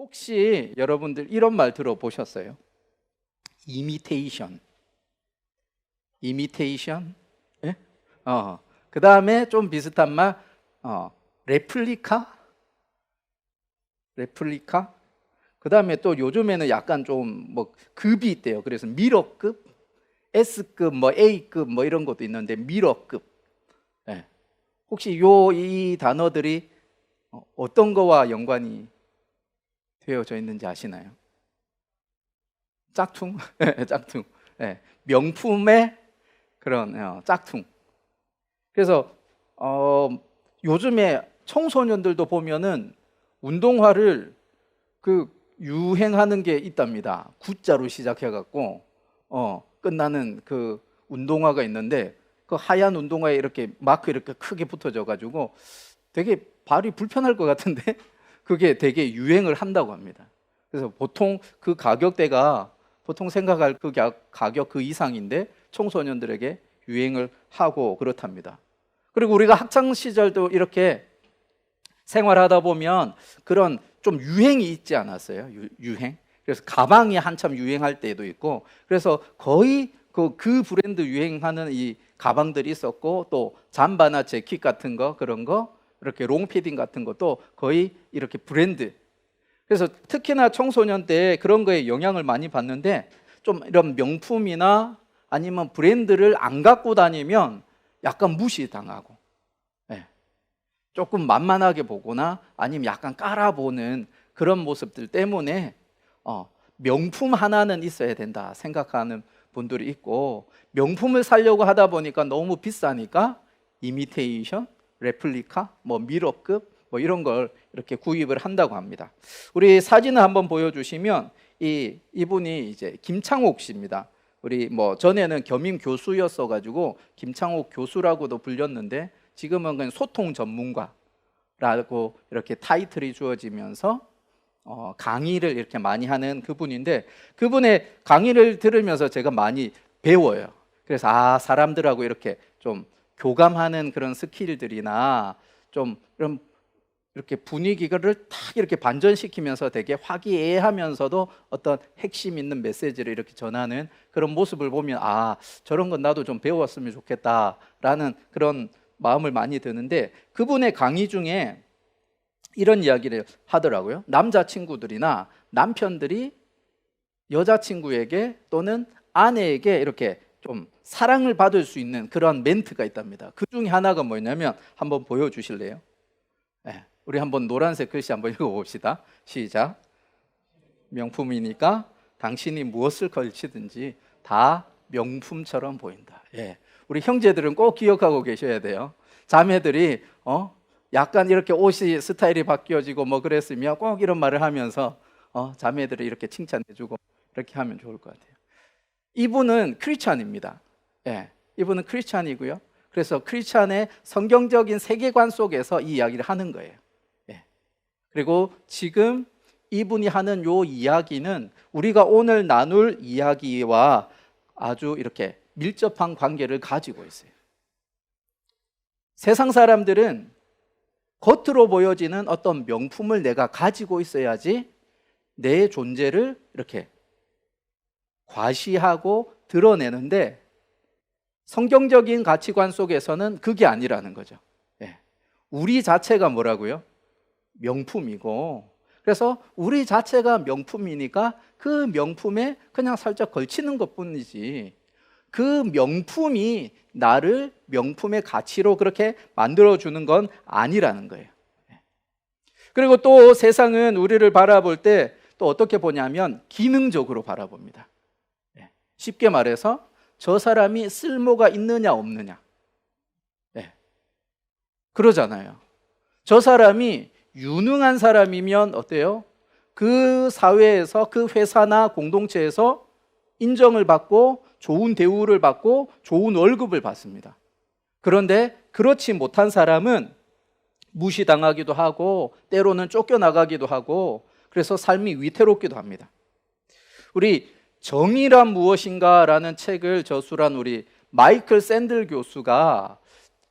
혹시 여러분들 이런 말 들어보셨어요? 이미테이션. 이미테이션? 예? 그 다음에 좀 비슷한 말, 레플리카? 레플리카? 그 다음에 또 요즘에는 약간 좀 뭐 급이 있대요. 그래서 미러급, S급, 뭐 A급 뭐 이런 것도 있는데 미러급. 예. 혹시 이 단어들이 어떤 거와 연관이 되어져 있는지 아시나요? 짝퉁? 짝퉁. 예. 명품의 그런 짝퉁. 그래서 요즘에 청소년들도 보면은 운동화를 유행하는 게 있답니다. 구자로 시작해갖고 끝나는 그 운동화가 있는데 그 하얀 운동화에 이렇게 마크 이렇게 크게 붙어져가지고 되게 발이 불편할 것 같은데 그게 되게 유행을 한다고 합니다. 그래서 보통 그 가격대가 보통 생각할 그 가격 그 이상인데 청소년들에게 유행을 하고 그렇답니다. 그리고 우리가 학창 시절도 이렇게 생활하다 보면 그런 좀 유행이 있지 않았어요? 유행. 그래서 가방이 한참 유행할 때도 있고, 그래서 거의 그 브랜드 유행하는 이 가방들이 있었고, 또 잠바나 재킷 같은 거 그런 거 이렇게 롱패딩 같은 것도 거의 이렇게 브랜드. 그래서 특히나 청소년 때 그런 거에 영향을 많이 받는데 좀 이런 명품이나 아니면 브랜드를 안 갖고 다니면 약간 무시당하고 조금 만만하게 보거나 아니면 약간 깔아보는 그런 모습들 때문에 명품 하나는 있어야 된다 생각하는 분들이 있고, 명품을 사려고 하다 보니까 너무 비싸니까 이미테이션, 레플리카, 뭐 미러급 뭐 이런 걸 이렇게 구입을 한다고 합니다. 우리 사진을 한번 보여주시면 이분이 이제 김창옥 씨입니다. 우리 뭐 전에는 겸임 교수였어 가지고 김창옥 교수라고도 불렸는데 지금은 그냥 소통 전문가라고 이렇게 타이틀이 주어지면서 강의를 이렇게 많이 하는 그분인데, 그분의 강의를 들으면서 제가 많이 배워요. 그래서 사람들하고 이렇게 좀 교감하는 그런 스킬들이나 좀 이렇게 분위기를 탁 이렇게 반전시키면서 되게 화기애애하면서도 어떤 핵심 있는 메시지를 이렇게 전하는 그런 모습을 보면 저런 건 나도 좀 배웠으면 좋겠다라는 그런 마음을 많이 드는데, 그분의 강의 중에 이런 이야기를 하더라고요. 남자친구들이나 남편들이 여자친구에게 또는 아내에게 이렇게 좀 사랑을 받을 수 있는 그런 멘트가 있답니다. 그 중에 하나가 뭐냐면 한번 보여주실래요? 네, 우리 한번 노란색 글씨 한번 읽어봅시다. 시작. 명품이니까 당신이 무엇을 걸치든지 다 명품처럼 보인다. 우리 형제들은 꼭 기억하고 계셔야 돼요. 자매들이 약간 이렇게 옷이 스타일이 바뀌어지고 뭐 그랬으면 꼭 이런 말을 하면서 자매들을 이렇게 칭찬해주고 이렇게 하면 좋을 것 같아요. 이분은 크리스찬입니다. 이분은 크리스찬이고요. 그래서 크리스찬의 성경적인 세계관 속에서 이 이야기를 하는 거예요. 그리고 지금 이분이 하는 요 이야기는 우리가 오늘 나눌 이야기와 아주 이렇게 밀접한 관계를 가지고 있어요. 세상 사람들은 겉으로 보여지는 어떤 명품을 내가 가지고 있어야지 내 존재를 이렇게 과시하고 드러내는데, 성경적인 가치관 속에서는 그게 아니라는 거죠. 우리 자체가 뭐라고요? 명품이고, 그래서 우리 자체가 명품이니까 그 명품에 그냥 살짝 걸치는 것뿐이지 그 명품이 나를 명품의 가치로 그렇게 만들어주는 건 아니라는 거예요. 그리고 또 세상은 우리를 바라볼 때 또 어떻게 보냐면 기능적으로 바라봅니다. 쉽게 말해서 저 사람이 쓸모가 있느냐 없느냐, 그러잖아요. 저 사람이 유능한 사람이면 어때요? 그 사회에서 그 회사나 공동체에서 인정을 받고 좋은 대우를 받고 좋은 월급을 받습니다. 그런데 그렇지 못한 사람은 무시당하기도 하고 때로는 쫓겨나가기도 하고 그래서 삶이 위태롭기도 합니다. 우리 정의란 무엇인가라는 책을 저술한 우리 마이클 샌들 교수가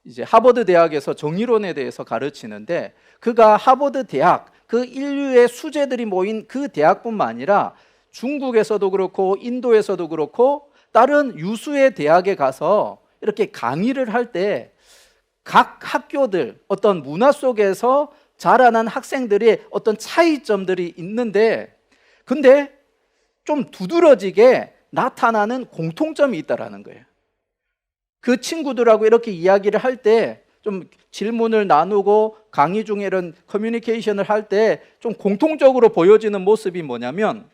이제 하버드 대학에서 정의론에 대해서 가르치는데, 그가 하버드 대학 그 인류의 수재들이 모인 그 대학뿐만 아니라 중국에서도 그렇고 인도에서도 그렇고 다른 유수의 대학에 가서 이렇게 강의를 할 때 각 학교들 어떤 문화 속에서 자라난 학생들의 어떤 차이점들이 있는데, 근데 좀 두드러지게 나타나는 공통점이 있다라는 거예요. 그 친구들하고 이렇게 이야기를 할 때 좀 질문을 나누고 강의 중에 이런 커뮤니케이션을 할 때 좀 공통적으로 보여지는 모습이 뭐냐면,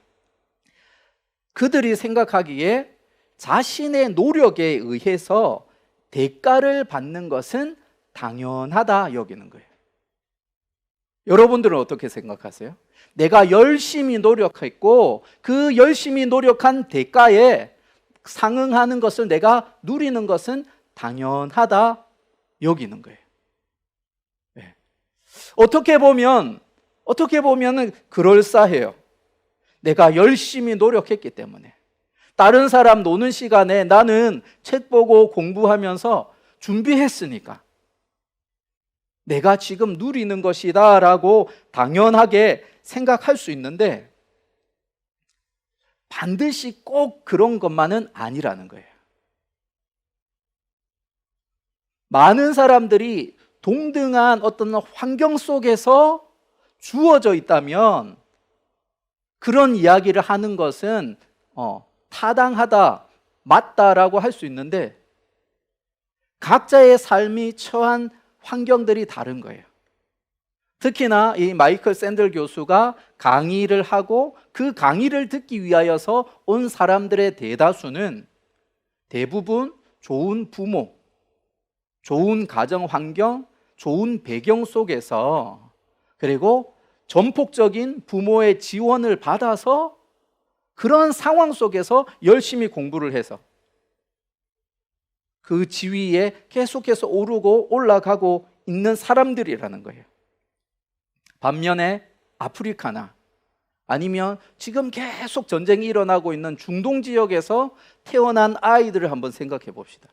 그들이 생각하기에 자신의 노력에 의해서 대가를 받는 것은 당연하다 여기는 거예요. 여러분들은 어떻게 생각하세요? 내가 열심히 노력했고 그 열심히 노력한 대가에 상응하는 것을 내가 누리는 것은 당연하다 여기는 거예요. 네. 어떻게 보면은 그럴싸해요. 내가 열심히 노력했기 때문에. 다른 사람 노는 시간에 나는 책 보고 공부하면서 준비했으니까 내가 지금 누리는 것이다 라고 당연하게 생각할 수 있는데, 반드시 꼭 그런 것만은 아니라는 거예요. 많은 사람들이 동등한 어떤 환경 속에서 주어져 있다면 그런 이야기를 하는 것은 타당하다, 맞다라고 할 수 있는데, 각자의 삶이 처한 환경들이 다른 거예요. 특히나 이 마이클 샌들 교수가 강의를 하고 그 강의를 듣기 위하여서 온 사람들의 대다수는 대부분 좋은 부모, 좋은 가정 환경, 좋은 배경 속에서, 그리고 전폭적인 부모의 지원을 받아서 그런 상황 속에서 열심히 공부를 해서 그 지위에 계속해서 오르고 올라가고 있는 사람들이라는 거예요. 반면에 아프리카나 아니면 지금 계속 전쟁이 일어나고 있는 중동 지역에서 태어난 아이들을 한번 생각해 봅시다.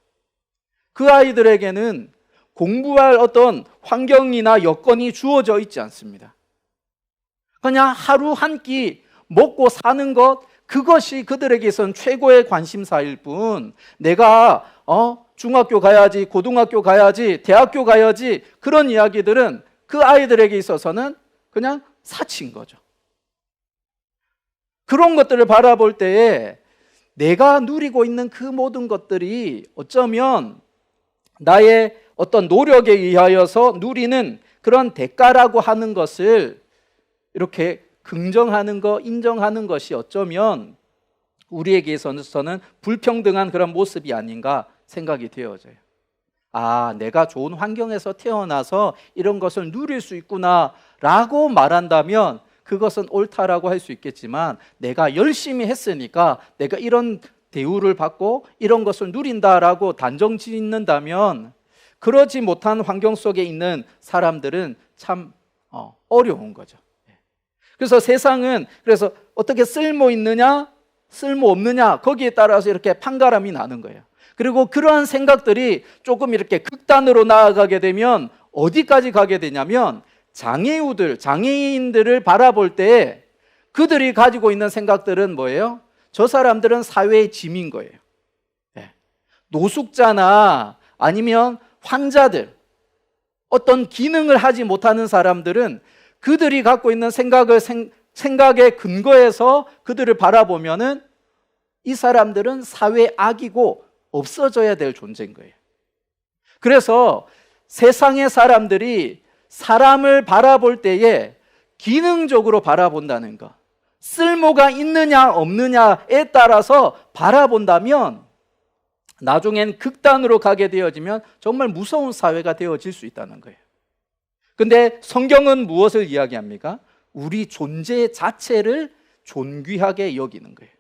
그 아이들에게는 공부할 어떤 환경이나 여건이 주어져 있지 않습니다. 그냥 하루 한 끼 먹고 사는 것, 그것이 그들에게선 최고의 관심사일 뿐, 내가 중학교 가야지, 고등학교 가야지, 대학교 가야지, 그런 이야기들은 그 아이들에게 있어서는 그냥 사치인 거죠. 그런 것들을 바라볼 때에 내가 누리고 있는 그 모든 것들이 어쩌면 나의 어떤 노력에 의하여서 누리는 그런 대가라고 하는 것을 이렇게 긍정하는 것, 인정하는 것이 어쩌면 우리에게 있어서는 불평등한 그런 모습이 아닌가 생각이 되어져요. 아, 내가 좋은 환경에서 태어나서 이런 것을 누릴 수 있구나 라고 말한다면 그것은 옳다라고 할 수 있겠지만, 내가 열심히 했으니까 내가 이런 대우를 받고 이런 것을 누린다라고 단정 짓는다면, 그러지 못한 환경 속에 있는 사람들은 참 어려운 거죠. 그래서 세상은 그래서 어떻게 쓸모 있느냐, 쓸모 없느냐, 거기에 따라서 이렇게 판가름이 나는 거예요. 그리고 그러한 생각들이 조금 이렇게 극단으로 나아가게 되면 어디까지 가게 되냐면, 장애인들을 바라볼 때 그들이 가지고 있는 생각들은 뭐예요? 저 사람들은 사회의 짐인 거예요. 노숙자나 아니면 환자들, 어떤 기능을 하지 못하는 사람들은 그들이 갖고 있는 생각에 근거해서 그들을 바라보면은 이 사람들은 사회 악이고 없어져야 될 존재인 거예요. 그래서 세상의 사람들이 사람을 바라볼 때에 기능적으로 바라본다는 것, 쓸모가 있느냐 없느냐에 따라서 바라본다면 나중엔 극단으로 가게 되어지면 정말 무서운 사회가 되어질 수 있다는 거예요. 근데 성경은 무엇을 이야기합니까? 우리 존재 자체를 존귀하게 여기는 거예요.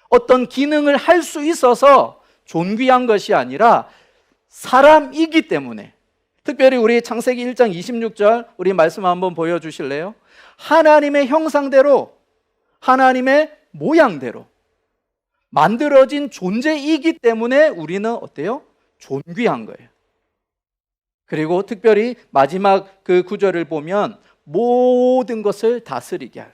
어떤 기능을 할 수 있어서 존귀한 것이 아니라 사람이기 때문에. 특별히 우리 창세기 1장 26절 우리 말씀 한번 보여주실래요? 하나님의 형상대로, 하나님의 모양대로 만들어진 존재이기 때문에 우리는 어때요? 존귀한 거예요. 그리고 특별히 마지막 그 구절을 보면 모든 것을 다스리게 하자.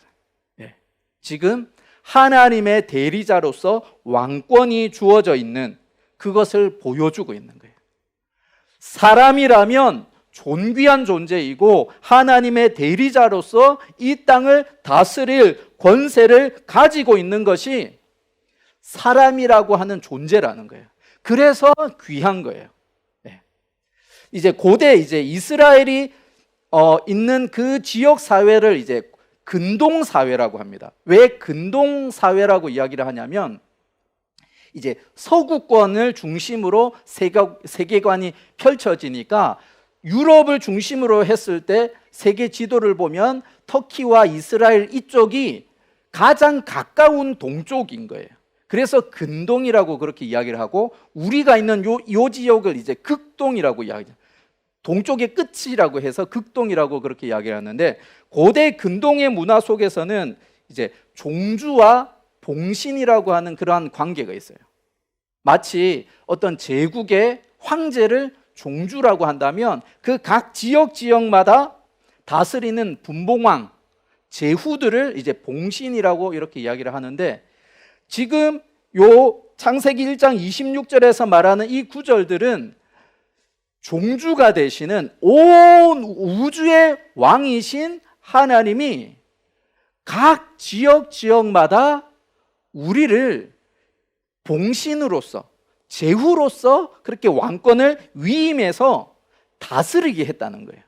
지금 하나님의 대리자로서 왕권이 주어져 있는 그것을 보여주고 있는 거예요. 사람이라면 존귀한 존재이고 하나님의 대리자로서 이 땅을 다스릴 권세를 가지고 있는 것이 사람이라고 하는 존재라는 거예요. 그래서 귀한 거예요. 이제 고대 이스라엘이 있는 그 지역 사회를 이제 근동 사회라고 합니다. 왜 근동 사회라고 이야기를 하냐면 이제 서구권을 중심으로 세계관이 펼쳐지니까 유럽을 중심으로 했을 때 세계 지도를 보면 터키와 이스라엘 이쪽이 가장 가까운 동쪽인 거예요. 그래서 근동이라고 그렇게 이야기를 하고 우리가 있는 요 지역을 이제 극동이라고 이야기해요. 동쪽의 끝이라고 해서 극동이라고 그렇게 이야기를 하는데 고대 근동의 문화 속에서는 이제 종주와 봉신이라고 하는 그러한 관계가 있어요. 마치 어떤 제국의 황제를 종주라고 한다면 그 각 지역마다 다스리는 분봉왕, 제후들을 이제 봉신이라고 이렇게 이야기를 하는데 지금 요 창세기 1장 26절에서 말하는 이 구절들은 종주가 되시는 온 우주의 왕이신 하나님이 각 지역마다 우리를 봉신으로서 제후로서 그렇게 왕권을 위임해서 다스리게 했다는 거예요.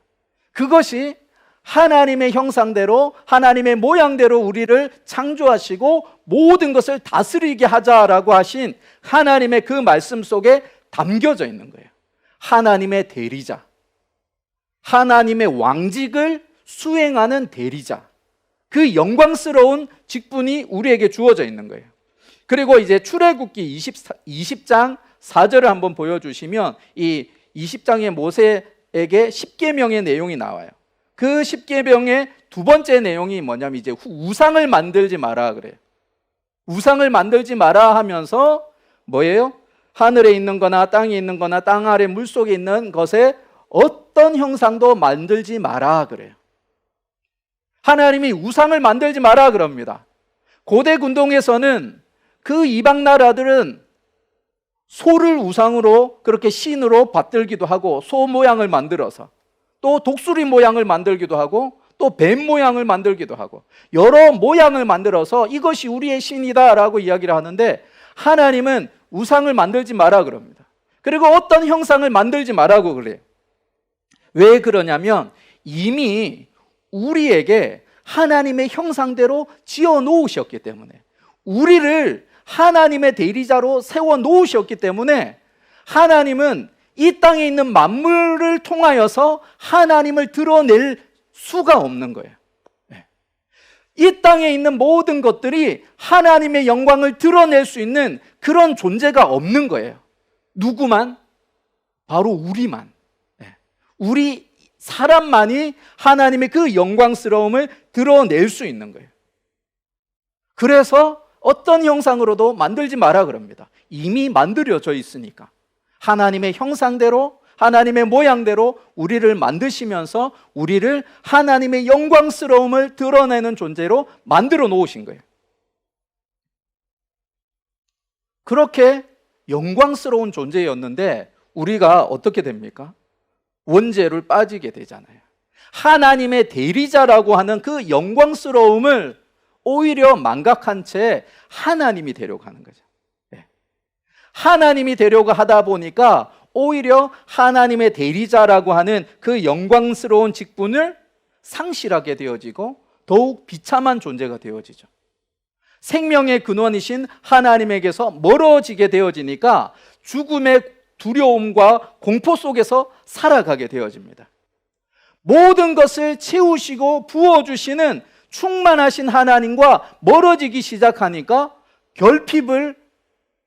그것이 하나님의 형상대로 하나님의 모양대로 우리를 창조하시고 모든 것을 다스리게 하자라고 하신 하나님의 그 말씀 속에 담겨져 있는 거예요. 하나님의 대리자, 하나님의 왕직을 수행하는 대리자, 그 영광스러운 직분이 우리에게 주어져 있는 거예요. 그리고 이제 출애굽기 20장 4절을 한번 보여주시면 이 20장의 모세에게 10계명의 내용이 나와요. 그 10계명의 두 번째 내용이 뭐냐면 이제 우상을 만들지 마라 그래요. 우상을 만들지 마라 하면서 뭐예요? 하늘에 있는 거나 땅에 있는 거나 땅 아래 물속에 있는 것에 어떤 형상도 만들지 마라 그래요. 하나님이 우상을 만들지 마라 그럽니다. 고대 근동에서는 그 이방 나라들은 소를 우상으로 그렇게 신으로 받들기도 하고 소 모양을 만들어서 또 독수리 모양을 만들기도 하고 또 뱀 모양을 만들기도 하고 여러 모양을 만들어서 이것이 우리의 신이다라고 이야기를 하는데 하나님은 우상을 만들지 마라 그럽니다. 그리고 어떤 형상을 만들지 마라고 그래요. 왜 그러냐면 이미 우리에게 하나님의 형상대로 지어 놓으셨기 때문에 우리를 하나님의 대리자로 세워 놓으셨기 때문에 하나님은 이 땅에 있는 만물을 통하여서 하나님을 드러낼 수가 없는 거예요. 이 땅에 있는 모든 것들이 하나님의 영광을 드러낼 수 있는 그런 존재가 없는 거예요. 누구만? 바로 우리만. 우리 사람만이 하나님의 그 영광스러움을 드러낼 수 있는 거예요. 그래서 어떤 형상으로도 만들지 마라 그럽니다. 이미 만들어져 있으니까. 하나님의 형상대로 하나님의 모양대로 우리를 만드시면서 우리를 하나님의 영광스러움을 드러내는 존재로 만들어 놓으신 거예요. 그렇게 영광스러운 존재였는데 우리가 어떻게 됩니까? 원죄를 빠지게 되잖아요. 하나님의 대리자라고 하는 그 영광스러움을 오히려 망각한 채 하나님이 되려고 하는 거죠. 하나님이 되려고 하다 보니까 오히려 하나님의 대리자라고 하는 그 영광스러운 직분을 상실하게 되어지고 더욱 비참한 존재가 되어지죠. 생명의 근원이신 하나님에게서 멀어지게 되어지니까 죽음의 두려움과 공포 속에서 살아가게 되어집니다. 모든 것을 채우시고 부어주시는 충만하신 하나님과 멀어지기 시작하니까 결핍을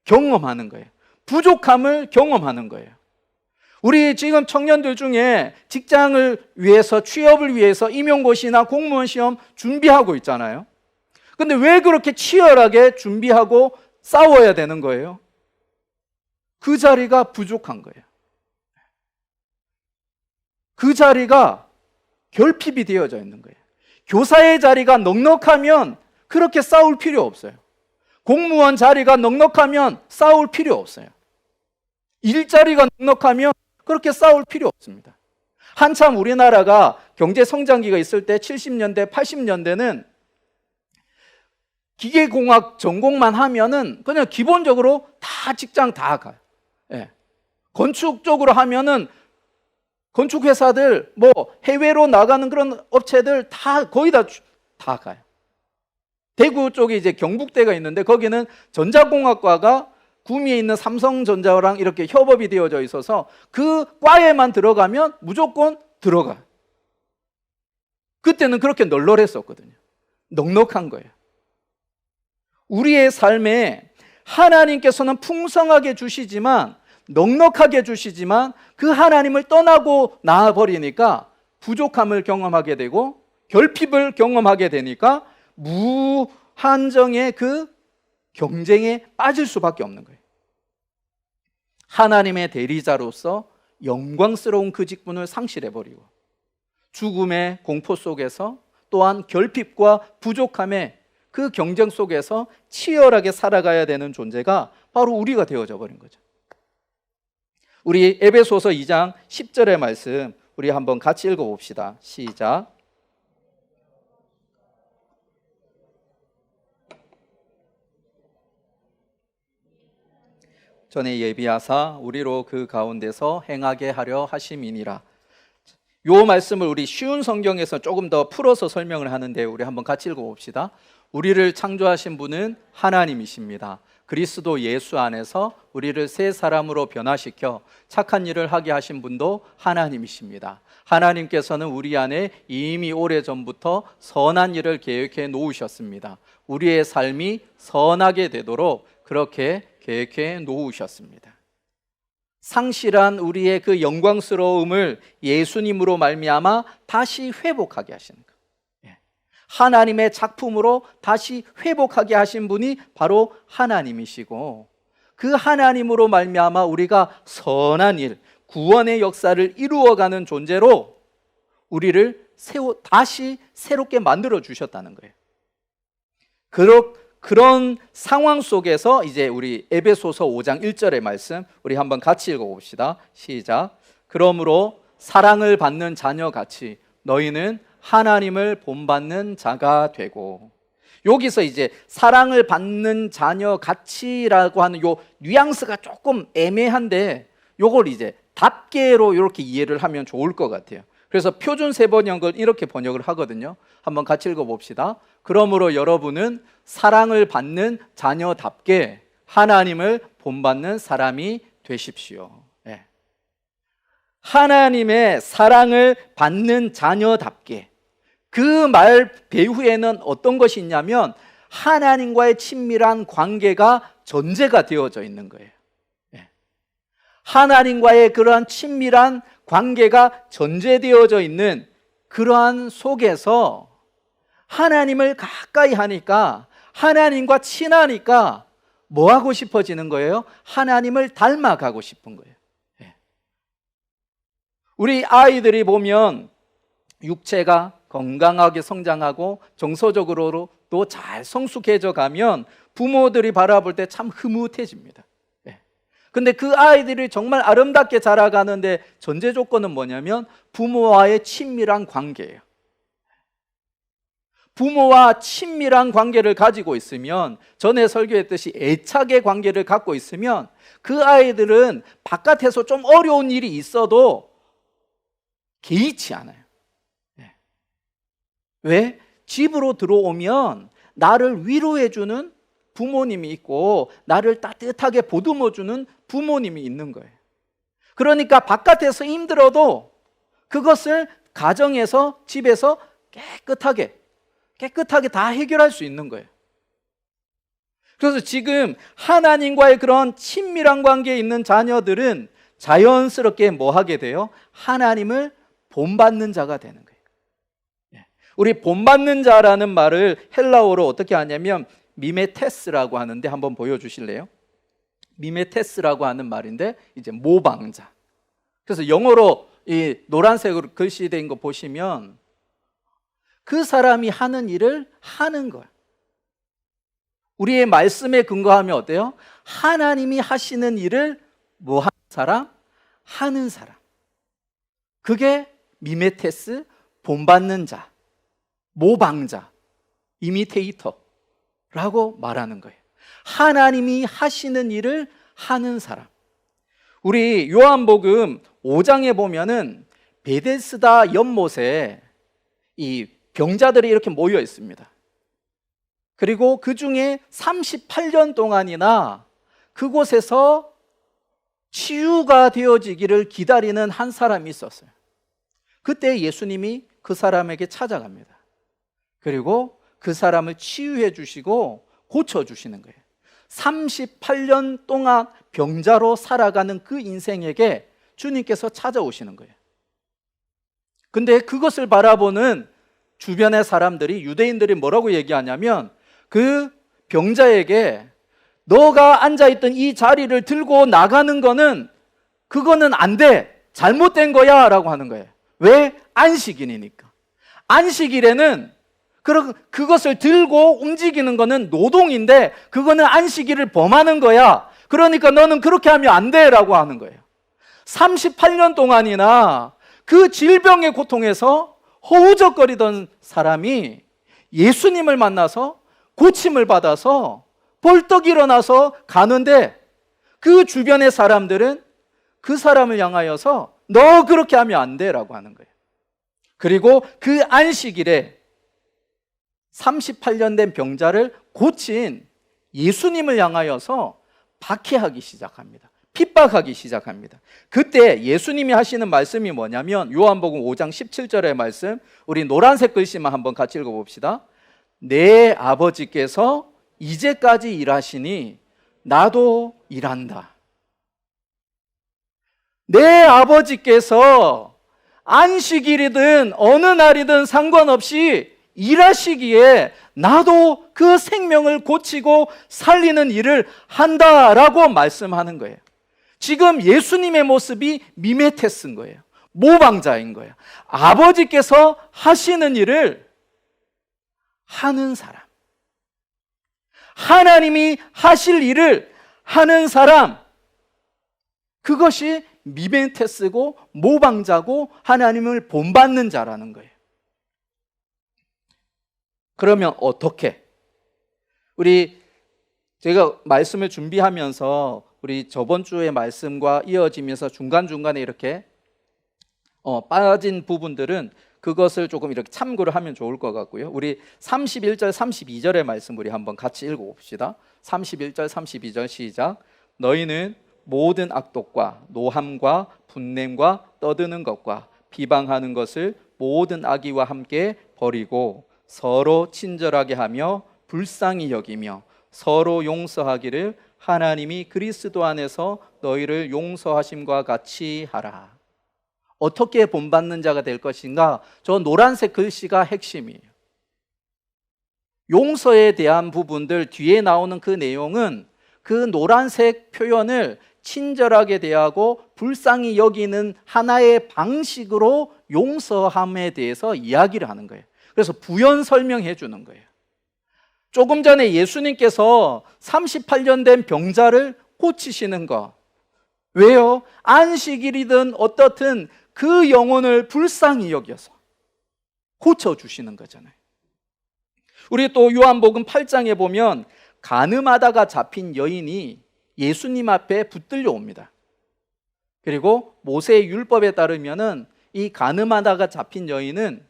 경험하는 거예요. 부족함을 경험하는 거예요. 우리 지금 청년들 중에 직장을 위해서, 취업을 위해서 임용고시나 공무원 시험 준비하고 있잖아요. 근데 왜 그렇게 치열하게 준비하고 싸워야 되는 거예요? 그 자리가 부족한 거예요. 그 자리가 결핍이 되어져 있는 거예요. 교사의 자리가 넉넉하면 그렇게 싸울 필요 없어요. 공무원 자리가 넉넉하면 싸울 필요 없어요. 일자리가 넉넉하면 그렇게 싸울 필요 없습니다. 한참 우리나라가 경제 성장기가 있을 때 70년대, 80년대는 기계공학 전공만 하면은 그냥 기본적으로 다 직장 다 가요. 예. 건축 쪽으로 하면은 건축 회사들 뭐 해외로 나가는 그런 업체들 다 거의 다 가요. 대구 쪽에 이제 경북대가 있는데 거기는 전자공학과가 구미에 있는 삼성전자랑 이렇게 협업이 되어져 있어서 그 과에만 들어가면 무조건 들어가요. 그때는 그렇게 널널했었거든요. 넉넉한 거예요. 우리의 삶에 하나님께서는 풍성하게 주시지만, 넉넉하게 주시지만 그 하나님을 떠나고 나아버리니까 부족함을 경험하게 되고 결핍을 경험하게 되니까 무한정의 그 경쟁에 빠질 수밖에 없는 거예요. 하나님의 대리자로서 영광스러운 그 직분을 상실해버리고 죽음의 공포 속에서 또한 결핍과 부족함의 그 경쟁 속에서 치열하게 살아가야 되는 존재가 바로 우리가 되어져 버린 거죠. 우리 에베소서 2장 10절의 말씀 우리 한번 같이 읽어봅시다. 시작. 전에 예비하사 우리로 그 가운데서 행하게 하려 하심이니라. 요 말씀을 우리 쉬운 성경에서 조금 더 풀어서 설명을 하는데 우리 한번 같이 읽어봅시다. 우리를 창조하신 분은 하나님이십니다. 그리스도 예수 안에서 우리를 새 사람으로 변화시켜 착한 일을 하게 하신 분도 하나님이십니다. 하나님께서는 우리 안에 이미 오래전부터 선한 일을 계획해 놓으셨습니다. 우리의 삶이 선하게 되도록 그렇게 계획해 놓으셨습니다. 상실한 우리의 그 영광스러움을 예수님으로 말미암아 다시 회복하게 하시는 것. 하나님의 작품으로 다시 회복하게 하신 분이 바로 하나님이시고, 그 하나님으로 말미암아 우리가 선한 일, 구원의 역사를 이루어가는 존재로 우리를 다시 새롭게 만들어 주셨다는 거예요. 그런 상황 속에서 이제 우리 에베소서 5장 1절의 말씀 우리 한번 같이 읽어봅시다. 시작. 그러므로 사랑을 받는 자녀같이 너희는 하나님을 본받는 자가 되고. 여기서 이제 사랑을 받는 자녀같이라고 하는 요 뉘앙스가 조금 애매한데 요걸 이제 답게로 이렇게 이해를 하면 좋을 것 같아요. 그래서 표준 세번역을 이렇게 번역을 하거든요. 한번 같이 읽어봅시다. 그러므로 여러분은 사랑을 받는 자녀답게 하나님을 본받는 사람이 되십시오. 네. 하나님의 사랑을 받는 자녀답게, 그 말 배후에는 어떤 것이 있냐면 하나님과의 친밀한 관계가 전제가 되어져 있는 거예요. 네. 하나님과의 그러한 친밀한 관계가 전제되어져 있는 그러한 속에서 하나님을 가까이 하니까, 하나님과 친하니까 뭐 하고 싶어지는 거예요? 하나님을 닮아가고 싶은 거예요. 우리 아이들이 보면 육체가 건강하게 성장하고 정서적으로도 잘 성숙해져 가면 부모들이 바라볼 때 참 흐뭇해집니다. 근데 그 아이들이 정말 아름답게 자라가는데 전제 조건은 뭐냐면 부모와의 친밀한 관계예요. 부모와 친밀한 관계를 가지고 있으면, 전에 설교했듯이 애착의 관계를 갖고 있으면 그 아이들은 바깥에서 좀 어려운 일이 있어도 개의치 않아요. 왜? 집으로 들어오면 나를 위로해주는 부모님이 있고 나를 따뜻하게 보듬어주는 부모님이 있는 거예요. 그러니까 바깥에서 힘들어도 그것을 가정에서, 집에서 깨끗하게 다 해결할 수 있는 거예요. 그래서 지금 하나님과의 그런 친밀한 관계에 있는 자녀들은 자연스럽게 뭐 하게 돼요? 하나님을 본받는 자가 되는 거예요. 우리 본받는 자라는 말을 헬라어로 어떻게 하냐면 미메테스라고 하는데 한번 보여주실래요? 미메테스라고 하는 말인데 이제 모방자. 그래서 영어로 이 노란색으로 글씨된 거 보시면 그 사람이 하는 일을 하는 거야. 우리의 말씀에 근거하면 어때요? 하나님이 하시는 일을 뭐 하는 사람? 하는 사람. 그게 미메테스, 본받는 자, 모방자, 이미테이터라고 말하는 거예요. 하나님이 하시는 일을 하는 사람. 우리 요한복음 5장에 보면은 베데스다 연못에 이 병자들이 이렇게 모여 있습니다. 그리고 그 중에 38년 동안이나 그곳에서 치유가 되어지기를 기다리는 한 사람이 있었어요. 그때 예수님이 그 사람에게 찾아갑니다. 그리고 그 사람을 치유해 주시고 고쳐 주시는 거예요. 38년 동안 병자로 살아가는 그 인생에게 주님께서 찾아오시는 거예요. 근데 그것을 바라보는 주변의 사람들이, 유대인들이 뭐라고 얘기하냐면 그 병자에게 너가 앉아있던 이 자리를 들고 나가는 거는 그거는 안 돼, 잘못된 거야 라고 하는 거예요. 왜? 안식일이니까. 안식일에는 그것을 들고 움직이는 거는 노동인데 그거는 안식일을 범하는 거야. 그러니까 너는 그렇게 하면 안 돼 라고 하는 거예요. 38년 동안이나 그 질병의 고통에서 허우적거리던 사람이 예수님을 만나서 고침을 받아서 벌떡 일어나서 가는데 그 주변의 사람들은 그 사람을 향하여서 너 그렇게 하면 안 돼 라고 하는 거예요. 그리고 그 안식일에 38년 된 병자를 고친 예수님을 향하여서 박해하기 시작합니다. 핍박하기 시작합니다. 그때 예수님이 하시는 말씀이 뭐냐면 요한복음 5장 17절의 말씀, 우리 노란색 글씨만 한번 같이 읽어봅시다. 내 아버지께서 이제까지 일하시니 나도 일한다. 내 아버지께서 안식일이든 어느 날이든 상관없이 일하시기에 나도 그 생명을 고치고 살리는 일을 한다라고 말씀하는 거예요. 지금 예수님의 모습이 미메테스인 거예요. 모방자인 거예요. 아버지께서 하시는 일을 하는 사람, 하나님이 하실 일을 하는 사람, 그것이 미메테스고 모방자고 하나님을 본받는 자라는 거예요. 그러면 어떻게? 제가 말씀을 준비하면서 우리 저번 주의 말씀과 이어지면서 중간중간에 이렇게 빠진 부분들은 그것을 조금 이렇게 참고를 하면 좋을 것 같고요. 우리 31절 32절의 말씀 우리 한번 같이 읽어봅시다. 31절 32절 시작. 너희는 모든 악독과 노함과 분냄과 떠드는 것과 비방하는 것을 모든 악의와 함께 버리고 서로 친절하게 하며 불쌍히 여기며 서로 용서하기를 하나님이 그리스도 안에서 너희를 용서하심과 같이 하라. 어떻게 본받는 자가 될 것인가? 저 노란색 글씨가 핵심이에요. 용서에 대한 부분들 뒤에 나오는 그 내용은 그 노란색 표현을 친절하게 대하고 불쌍히 여기는 하나의 방식으로 용서함에 대해서 이야기를 하는 거예요. 그래서 부연 설명해 주는 거예요. 조금 전에 예수님께서 38년 된 병자를 고치시는 거. 왜요? 안식일이든 어떻든 그 영혼을 불쌍히 여겨서 고쳐주시는 거잖아요. 우리 또 요한복음 8장에 보면 간음하다가 잡힌 여인이 예수님 앞에 붙들려 옵니다. 그리고 모세의 율법에 따르면은 이 간음하다가 잡힌 여인은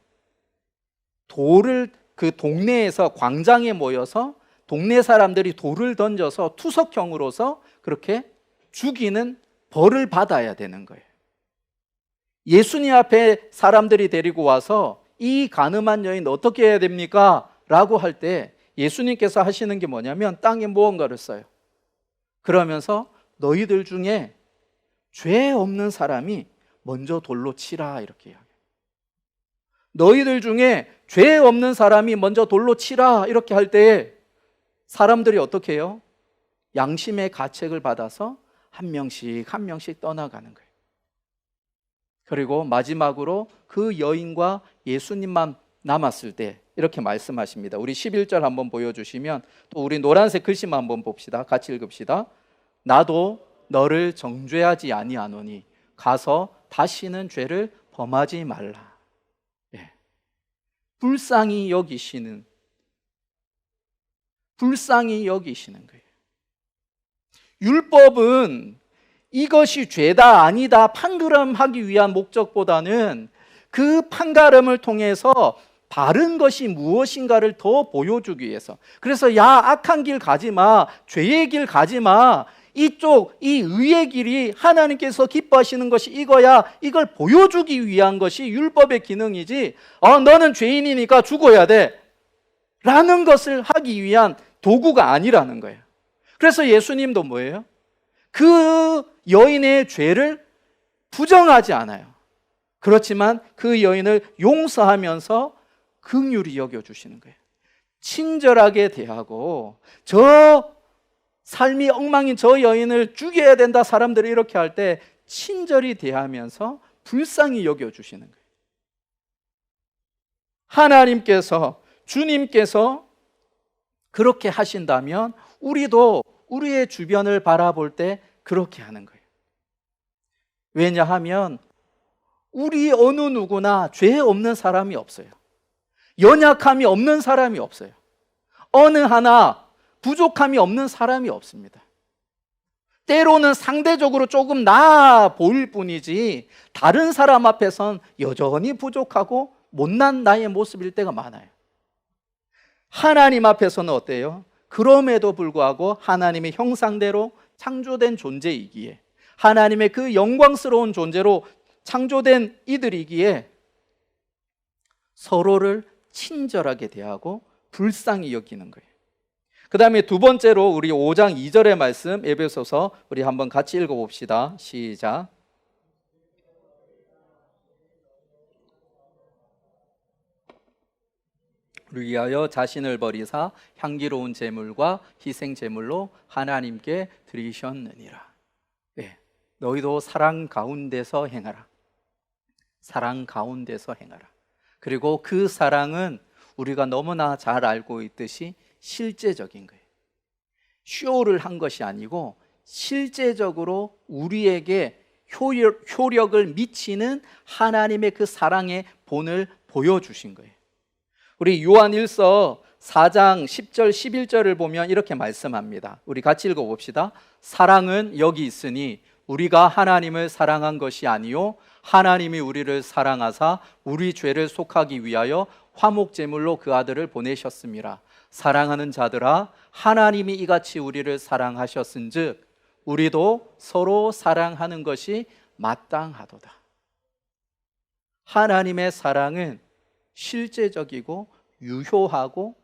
돌을 그 동네에서 광장에 모여서 동네 사람들이 돌을 던져서 투석형으로서 그렇게 죽이는 벌을 받아야 되는 거예요. 예수님 앞에 사람들이 데리고 와서 이 간음한 여인 어떻게 해야 됩니까? 라고 할 때 예수님께서 하시는 게 뭐냐면 땅에 무언가를 써요. 그러면서 너희들 중에 죄 없는 사람이 먼저 돌로 치라 이렇게 이야기해요. 너희들 중에 죄 없는 사람이 먼저 돌로 치라 이렇게 할 때 사람들이 어떻게 해요? 양심의 가책을 받아서 한 명씩 한 명씩 떠나가는 거예요. 그리고 마지막으로 그 여인과 예수님만 남았을 때 이렇게 말씀하십니다. 우리 11절 한번 보여주시면, 또 우리 노란색 글씨만 한번 봅시다. 같이 읽읍시다. 나도 너를 정죄하지 아니하노니 가서 다시는 죄를 범하지 말라. 예. 불쌍히 여기시는 거예요. 율법은 이것이 죄다 아니다 판가름하기 위한 목적보다는 그 판가름을 통해서 바른 것이 무엇인가를 더 보여주기 위해서. 그래서 야, 악한 길 가지 마, 죄의 길 가지 마, 이쪽 이 의의 길이 하나님께서 기뻐하시는 것이 이거야, 이걸 보여주기 위한 것이 율법의 기능이지, 너는 죄인이니까 죽어야 돼 라는 것을 하기 위한 도구가 아니라는 거예요. 그래서 예수님도 뭐예요? 그 여인의 죄를 부정하지 않아요. 그렇지만 그 여인을 용서하면서 긍휼히 여겨주시는 거예요. 친절하게 대하고, 저 삶이 엉망인 저 여인을 죽여야 된다 사람들이 이렇게 할 때 친절히 대하면서 불쌍히 여겨주시는 거예요. 하나님께서, 주님께서 그렇게 하신다면 우리도 우리의 주변을 바라볼 때 그렇게 하는 거예요. 왜냐하면 우리 어느 누구나 죄 없는 사람이 없어요. 연약함이 없는 사람이 없어요. 어느 하나 부족함이 없는 사람이 없습니다. 때로는 상대적으로 조금 나아 보일 뿐이지 다른 사람 앞에선 여전히 부족하고 못난 나의 모습일 때가 많아요. 하나님 앞에서는 어때요? 그럼에도 불구하고 하나님의 형상대로 창조된 존재이기에, 하나님의 그 영광스러운 존재로 창조된 이들이기에 서로를 친절하게 대하고 불쌍히 여기는 거예요. 그 다음에 두 번째로 우리 5장 2절의 말씀, 에베소서 우리 한번 같이 읽어봅시다. 시작. 위하여 자신을 버리사 향기로운 제물과 희생 제물로 하나님께 드리셨느니라. 네, 너희도 사랑 가운데서 행하라. 사랑 가운데서 행하라. 그리고 그 사랑은 우리가 너무나 잘 알고 있듯이 실제적인 거예요. 쇼를 한 것이 아니고 실제적으로 우리에게 효력을 미치는 하나님의 그 사랑의 본을 보여주신 거예요. 우리 요한 1서 4장 10절 11절을 보면 이렇게 말씀합니다. 우리 같이 읽어봅시다. 사랑은 여기 있으니 우리가 하나님을 사랑한 것이 아니요 하나님이 우리를 사랑하사 우리 죄를 속하기 위하여 화목제물로 그 아들을 보내셨음이라. 사랑하는 자들아, 하나님이 이같이 우리를 사랑하셨은즉 우리도 서로 사랑하는 것이 마땅하도다. 하나님의 사랑은 실제적이고 유효하고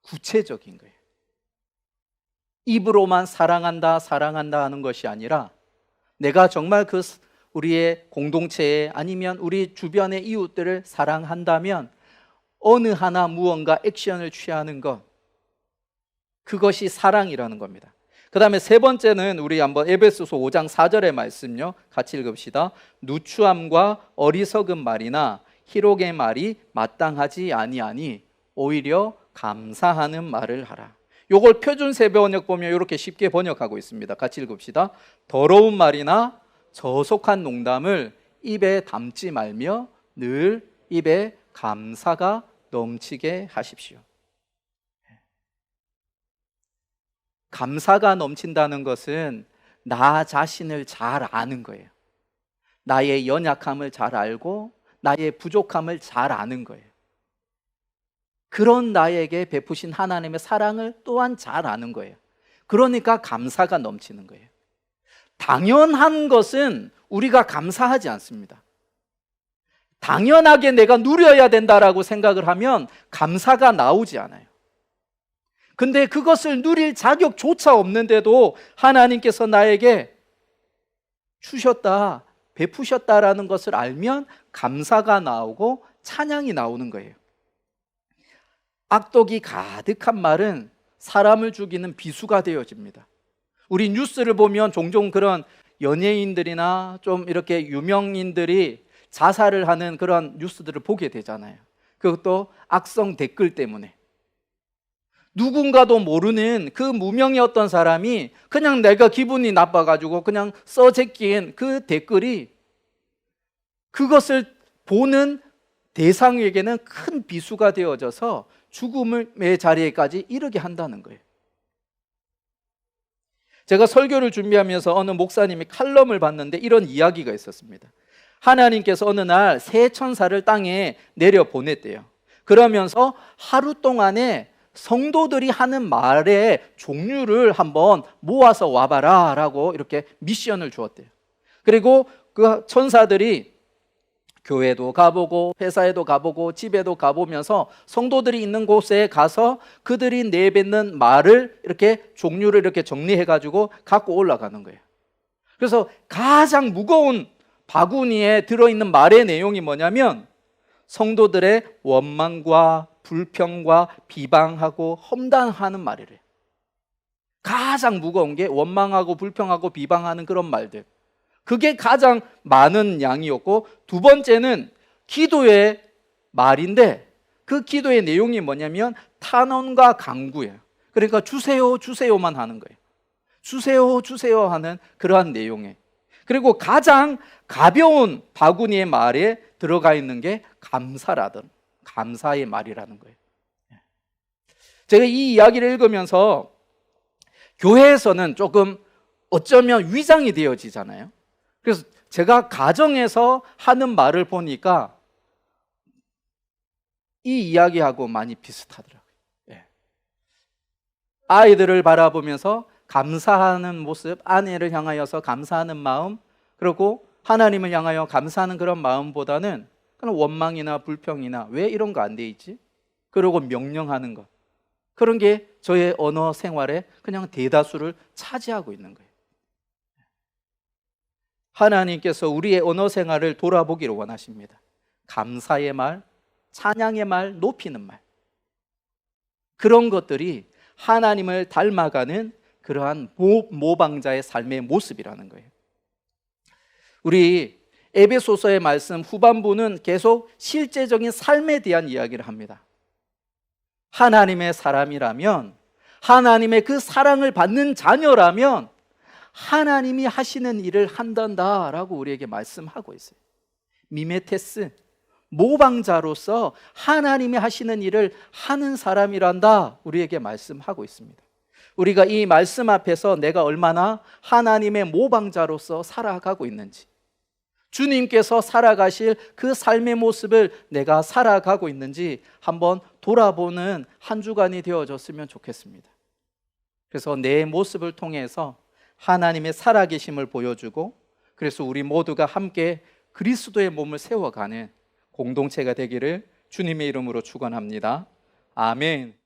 구체적인 거예요. 입으로만 사랑한다 사랑한다 하는 것이 아니라 내가 정말 그 우리의 공동체에 아니면 우리 주변의 이웃들을 사랑한다면 어느 하나 무언가 액션을 취하는 것, 그것이 사랑이라는 겁니다. 그 다음에 세 번째는 우리 한번 에베소서 5장 4절의 말씀요, 같이 읽읍시다. 누추함과 어리석은 말이나 희록의 말이 마땅하지 아니하니 오히려 감사하는 말을 하라. 요걸 표준 세번역 보면 이렇게 쉽게 번역하고 있습니다. 같이 읽읍시다. 더러운 말이나 저속한 농담을 입에 담지 말며 늘 입에 감사가 넘치게 하십시오. 감사가 넘친다는 것은 나 자신을 잘 아는 거예요. 나의 연약함을 잘 알고 나의 부족함을 잘 아는 거예요. 그런 나에게 베푸신 하나님의 사랑을 또한 잘 아는 거예요. 그러니까 감사가 넘치는 거예요. 당연한 것은 우리가 감사하지 않습니다. 당연하게 내가 누려야 된다라고 생각을 하면 감사가 나오지 않아요. 근데 그것을 누릴 자격조차 없는데도 하나님께서 나에게 주셨다, 베푸셨다라는 것을 알면 감사가 나오고 찬양이 나오는 거예요. 악독이 가득한 말은 사람을 죽이는 비수가 되어집니다. 우리 뉴스를 보면 종종 그런 연예인들이나 좀 이렇게 유명인들이 자살을 하는 그런 뉴스들을 보게 되잖아요. 그것도 악성 댓글 때문에. 누군가도 모르는 그 무명의 어떤 사람이 그냥 내가 기분이 나빠가지고 그냥 써제낀 그 댓글이 그것을 보는 대상에게는 큰 비수가 되어져서 죽음의 자리에까지 이르게 한다는 거예요. 제가 설교를 준비하면서 어느 목사님이 칼럼을 봤는데 이런 이야기가 있었습니다. 하나님께서 어느 날 새 천사를 땅에 내려 보냈대요. 그러면서 하루 동안에 성도들이 하는 말의 종류를 한번 모아서 와봐라 라고 이렇게 미션을 주었대요. 그리고 그 천사들이 교회도 가보고 회사에도 가보고 집에도 가보면서 성도들이 있는 곳에 가서 그들이 내뱉는 말을 이렇게 종류를 이렇게 정리해가지고 갖고 올라가는 거예요. 그래서 가장 무거운 바구니에 들어있는 말의 내용이 뭐냐면 성도들의 원망과 불평과 비방하고 험담하는 말이래요. 가장 무거운 게 원망하고 불평하고 비방하는 그런 말들. 그게 가장 많은 양이었고, 두 번째는 기도의 말인데 그 기도의 내용이 뭐냐면 탄원과 강구예요. 그러니까 주세요 주세요만 하는 거예요. 주세요 주세요 하는 그러한 내용에. 그리고 가장 가벼운 바구니의 말에 들어가 있는 게 감사라든 감사의 말이라는 거예요. 제가 이 이야기를 읽으면서 교회에서는 조금 어쩌면 위장이 되어지잖아요. 그래서 제가 가정에서 하는 말을 보니까 이 이야기하고 많이 비슷하더라고요. 아이들을 바라보면서 감사하는 모습, 아내를 향하여서 감사하는 마음, 그리고 하나님을 향하여 감사하는 그런 마음보다는 그런 원망이나 불평이나 왜 이런 거 안 돼 있지? 그리고 명령하는 것, 그런 게 저의 언어 생활에 그냥 대다수를 차지하고 있는 거예요. 하나님께서 우리의 언어 생활을 돌아보기를 원하십니다. 감사의 말, 찬양의 말, 높이는 말, 그런 것들이 하나님을 닮아가는 그러한 모방자의 삶의 모습이라는 거예요. 우리 에베소서의 말씀 후반부는 계속 실제적인 삶에 대한 이야기를 합니다. 하나님의 사람이라면, 하나님의 그 사랑을 받는 자녀라면 하나님이 하시는 일을 한단다라고 우리에게 말씀하고 있어요. 미메테스, 모방자로서 하나님이 하시는 일을 하는 사람이란다 우리에게 말씀하고 있습니다. 우리가 이 말씀 앞에서 내가 얼마나 하나님의 모방자로서 살아가고 있는지, 주님께서 살아가실 그 삶의 모습을 내가 살아가고 있는지 한번 돌아보는 한 주간이 되어졌으면 좋겠습니다. 그래서 내 모습을 통해서 하나님의 살아계심을 보여주고, 그래서 우리 모두가 함께 그리스도의 몸을 세워가는 공동체가 되기를 주님의 이름으로 축원합니다. 아멘.